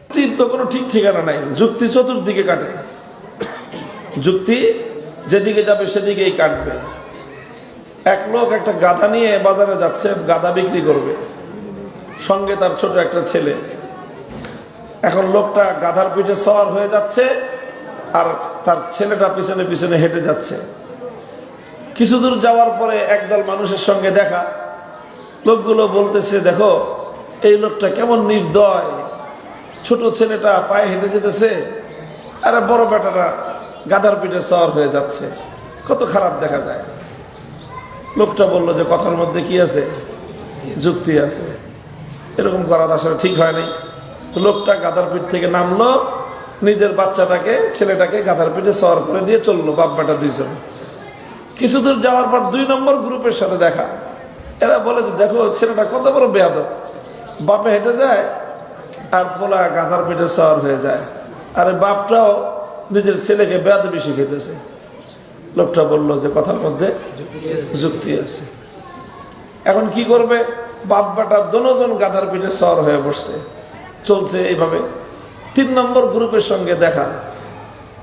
যুক্তির তো কোনো ঠিক ঠিকানা নাই, যুক্তি চতুর্দিকে কাটে, যুক্তি যেদিকে যাবে সেদিকেই কাটবে। এক লোক একটা গাধা নিয়ে বাজারে যাচ্ছে, গাধা বিক্রি করবে, সঙ্গে তার ছোট একটা ছেলে। এখন লোকটা গাধার পিঠে সওয়ার হয়ে যাচ্ছে আর তার ছেলেটা পিছনে পিছনে হেঁটে যাচ্ছে। কিছু দূর যাওয়ার পরে একদল মানুষের সঙ্গে দেখা। লোকগুলো বলতেছে, দেখো এই লোকটা কেমন নির্দয়, ছোট ছেলেটা পায়ে হেঁটে যেতেছে আর বড় বেটাটা গাধার পিঠে সওয়ার হয়ে যাচ্ছে, কত খারাপ দেখা যায়। লোকটা বলল যে কথার মধ্যে কি আছে, যুক্তি আছে, এরকম করা আসলে ঠিক হয় নাই। তো লোকটা গাধার পিঠ থেকে নামলো, নিজের বাচ্চাটাকে ছেলেটাকে গাধার পিঠে সওয়ার করে দিয়ে চললো, বাপ বেটা দুইজন। কিছু দূর যাওয়ার পর 2 নম্বর গ্রুপের সাথে দেখা। এরা বলে যে দেখো ছেলেটা কত বড় বেয়াদব, বাপে হেঁটে যায় আর পোলা গাধার পিঠে সওয়ার হয়ে যায়, আর বাপটাও নিজের ছেলেকে বেয়াদবি শিখাইতেছে। লোকটা বলল যে কথার মধ্যে যুক্তি আছে। এখন কি করবে, বাপ বেটা দুজন গাধার পিঠে সওয়ার হয়ে বসছে, চলছে এইভাবে। 3 নম্বর গ্রুপের সঙ্গে দেখা।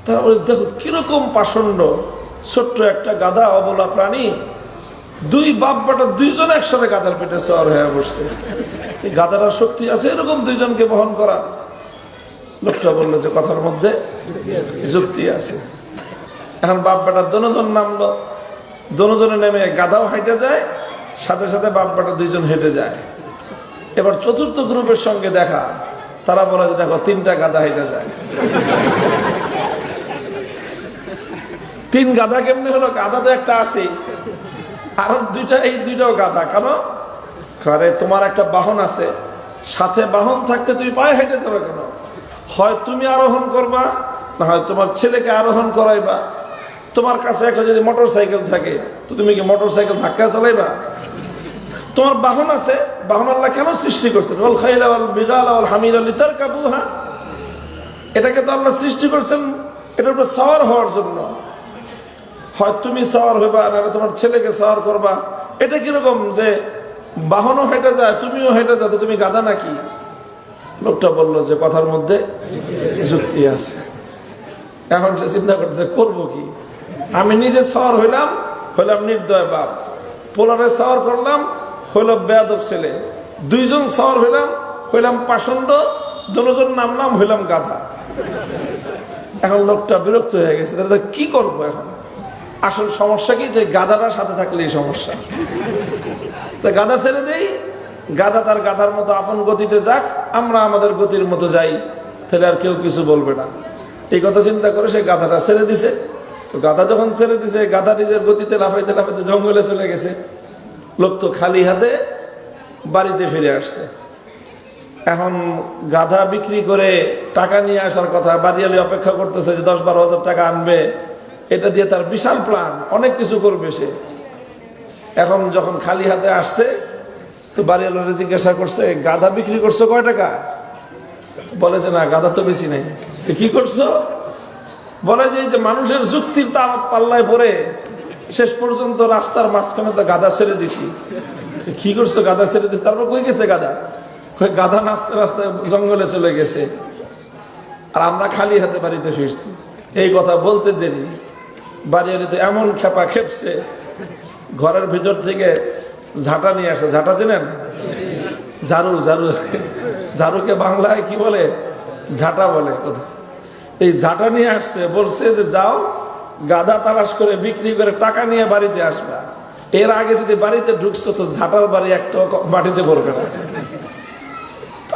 তারপরে দেখো কিরকম পাষণ্ড, ছোট্ট একটা গাধা, অবলা প্রাণী, 2 বাপ বেটা 2জন একসাথে গাধার পিঠে সওয়ার হয়ে বসছে। এই গাধার শক্তি আছে এরকম 2জনকে বহন করা? লোকটা বললো যে কথার মধ্যে যুক্তি আছে। এখন বাপ বেটা দুজন নামলো, দুজনে নেমে গাধাও হেঁটে যায়, সাথে সাথে বাপ বেটা 2জন হেঁটে যায়। এবার 4র্থ গ্রুপের সঙ্গে দেখা। তারা বলে যে দেখো 3টা গাধা হেঁটে যায়। 3 গাধা কেমনি হলো? গাধা তো একটা আছে, আর 2টা, এই 2টাও গাধা। কেন? আরে তোমার একটা বাহন আছে, সাথে বাহন থাকতে তুমি পায়ে হেঁটে যাবে কেন? হয় তুমি আরোহণ করবা, না হয় তোমার ছেলেকে আরোহণ করাইবা। তোমার কাছে একটা যদি মোটর সাইকেল থাকে তো তুমি কি মোটর সাইকেল ধাক্কা চালাইবা? তোমার বাহন আছে, বাহন আল্লাহ কেন সৃষ্টি করছেন? ওয়াল খাইলা ওয়াল বিগালা ওয়াল হামিরা লিতারকাবুহা, এটাকে তো আল্লাহ সৃষ্টি করছেন এটার উপর সওয়ার হওয়ার জন্য। হয় তুমি সওয়ার হইবা, না তোমার ছেলেকে সওয়ার করবা। এটা কিরকম যে বাহনও হেঁটে যায় তুমিও হেঁটে যাও, তো তুমি গাধা নাকি? লোকটা বললো যে কথার মধ্যে যুক্তি আছে। এখন সে চিন্তা করতেছে করবো কি, আমি নিজে সওয়ার হইলাম নির্দয় বাপ, পোলারে সওয়ার করলাম হইল বেয়াদব ছেলে, 2জন সওয়ার হইলাম পাষণ্ড, 2জন নামলাম হইলাম গাধা। এখন লোকটা বিরক্ত হয়ে গেছে, তাহলে কি করবো এখন? আসল সমস্যা কি, যে গাধাটার সাথে থাকলেই সমস্যা। তো গাধা ছেড়ে দেই, গাধা তার গাধার মতো আপন গতিতে যাক, আমরা আমাদের গতির মতো যাই, তাহলে আর কেউ কিছু বলবে না। এই কথা চিন্তা করে সে গাধাটা ছেড়ে দিছে। তো গাধা যখন ছেড়ে দিছে, গাধা নিজের গতিতে লাফাইতে লাফাইতে জঙ্গলে চলে গেছে। লোক তো খালি হাতে বাড়িতে ফিরে আসছে। এখন গাধা বিক্রি করে টাকা নিয়ে আসার কথা, বাড়িয়ালি অপেক্ষা করতেছে যে 10-12 হাজার টাকা আনবে, এটা দিয়ে তার বিশাল প্ল্যান, অনেক কিছু করবে সে। এখন যখন খালি হাতে আসছে তো বাড়িওয়ালারে জিজ্ঞাসা করছে, গাধা বিক্রি করছো কয় টাকা? বলে যে না, গাধা তো বেশি নাই। কি করছো? বলে যে মানুষের যুক্তির তার পাল্লায় পড়ে শেষ পর্যন্ত রাস্তার মাঝখানে তো গাধা ছেড়ে দিছি। কি করছো? গাধা ছেড়ে দিছি। তারপর কই গেছে গাধা? গাধা নাচতে নাচতে জঙ্গলে চলে গেছে, আর আমরা খালি হাতে বাড়িতে ফিরছি। এই কথা বলতে দেরি, বাড়িওয়ালি তো এমন খেপা খেপছে, ঘরের ভিতর থেকে ঝাঁটা নিয়ে আসছে। ঝাঁটা চেনেন? ঝাড়ু, ঝাড়ু, ঝাড়ুকে বাংলায় কি বলে? ঝাঁটা বলে। এই ঝাঁটা নিয়ে আসছে, বলছে যে যাও গাধা তালাশ করে বিক্রি করে টাকা নিয়ে বাড়িতে আসবা। এর আগে যদি বাড়িতে ঢুকছো তো ঝাঁটার বাড়ি একটা মাটিতে পড়বে না।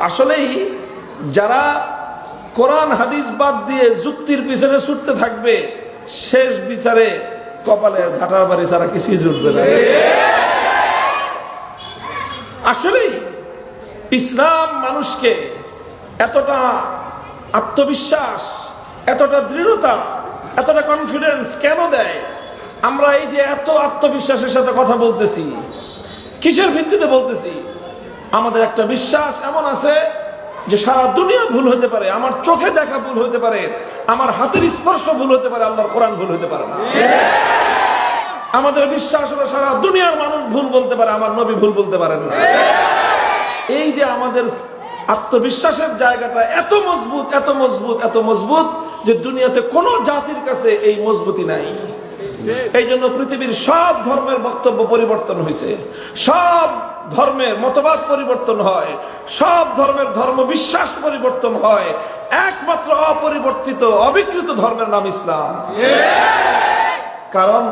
আসলেই যারা কোরআন হাদিস বাদ দিয়ে যুক্তির পিছনে ছুটতে থাকবে, শেষ বিচারে কপালে ঝাঁটার বাড়ি ছাড়া কিছুই জুটবে না। আসলেই ইসলাম মানুষকে এতটা আত্মবিশ্বাস, এতটা দৃঢ়তা, এতটা কনফিডেন্স কেন দেয়? আমরা এই যে এত আত্মবিশ্বাসের সাথে কথা বলতেছি, কিসের ভিত্তিতে বলতেছি? আমাদের একটা বিশ্বাস এমন আছে যে সারা দুনিয়া ভুল হতে পারে, আমার চোখে দেখা ভুল হতে পারে, আমার হাতের স্পর্শ ভুল হতে পারে, আল্লাহর কোরআন ভুল হতে পারে না। আমাদের বিশ্বাস হলো সারা দুনিয়ার মানুষ ভুল বলতে পারে, আমার নবী ভুল বলতে পারেন না। এই যে আমাদের আত্মবিশ্বাসের জায়গাটা এত মজবুত, এত মজবুত, এত মজবুত যে দুনিয়াতে কোনো জাতির কাছে এই মজবুতি নাই। এই জন্য পৃথিবীর সব ধর্মের বক্তব্য পরিবর্তন হয়েছে, সব ধর্মের মতবাদ পরিবর্তন হয়, সব ধর্মের ধর্ম বিশ্বাস পরিবর্তন হয়, একমাত্র অপরিবর্তিত অবিকৃত ধর্মের নাম ইসলাম। কারণ